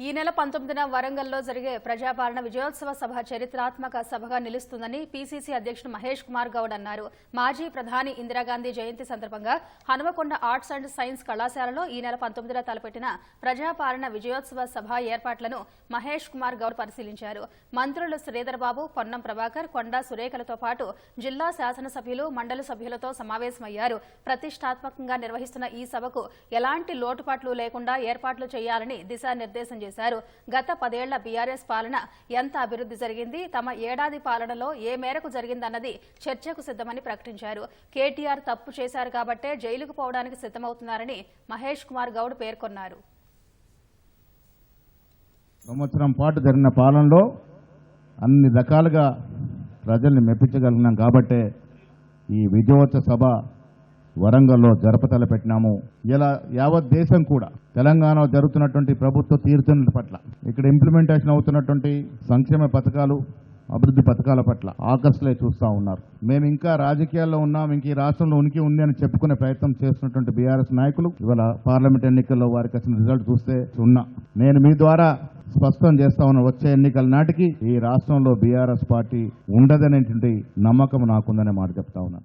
ఈ నెల 19న వరంగల్లో జరిగే ప్రజాపాలన విజయోత్సవ సభ చరిత్రాత్మక సభగా నిలుస్తుందని పీసీసీ అధ్యక్షుడు మహేష్ కుమార్ గౌడ్ అన్నారు. మాజీ ప్రధాని ఇందిరాగాంధీ జయంతి సందర్భంగా హనుమకొండ ఆర్ట్స్ అండ్ సైన్స్ కళాశాలలో ఈ నెల 19న తలపెట్టిన ప్రజాపాలన విజయోత్సవ సభ ఏర్పాట్లను మహేష్ కుమార్ గౌడ్ పరిశీలించారు. మంత్రులు శ్రీధర్ బాబు, పొన్నం ప్రభాకర్, కొండా సురేఖలతో పాటు జిల్లా శాసనసభ్యులు, మండలి సభ్యులతో సమావేశమయ్యారు. ప్రతిష్టాత్మకంగా నిర్వహిస్తున్న ఈ సభకు ఎలాంటి లోటుపాట్లు లేకుండా ఏర్పాట్లు చేయాలని దిశానిర్దేశం చేశారు. గత 10 ఏళ్ల బీఆర్ఎస్ పాలన ఎంత అభివృద్ధి జరిగింది, తమ ఏడాది పాలనలో ఏ మేరకు జరిగిందన్నది చర్చకు సిద్దమని ప్రకటించారు. కేటీఆర్ తప్పు చేశారు కాబట్టే జైలుకు పోవడానికి సిద్దమవుతున్నారని మహేష్ కుమార్ గౌడ్ పేర్కొన్నారు. సంవత్సరం పాటు జరిగిన పాలనలో అన్ని రకాలుగా ప్రజల్ని మెప్పించగలిగినాం కాబట్టే ఈ విజయోత్సవ సభ వరంగల్లో జరపతలపెట్టినాము. ఇలా యావత్ దేశం కూడా తెలంగాణలో జరుగుతున్నటువంటి ప్రభుత్వ తీరుతెన్నుల పట్ల, ఇక్కడ ఇంప్లిమెంటేషన్ అవుతున్నటువంటి సంక్షేమ పథకాలు, అభివృద్ధి పథకాల పట్ల ఆకర్షలే చూస్తూ ఉన్నారు. మేము ఇంకా రాజకీయాల్లో ఉన్నాం, ఇంక ఈ రాష్ట్రంలో ఉనికి ఉంది అని చెప్పుకునే ప్రయత్నం చేస్తున్నటువంటి బీఆర్ఎస్ నాయకులు ఇవాళ పార్లమెంట్ ఎన్నికల్లో వారికి వచ్చిన రిజల్ట్ చూస్తే నేను మీ ద్వారా స్పష్టం చేస్తా ఉన్న వచ్చే ఎన్నికల నాటికి ఈ రాష్ట్రంలో బీఆర్ఎస్ పార్టీ ఉండదనేటువంటి నమ్మకం నాకుందనే మాట చెప్తా ఉన్నా.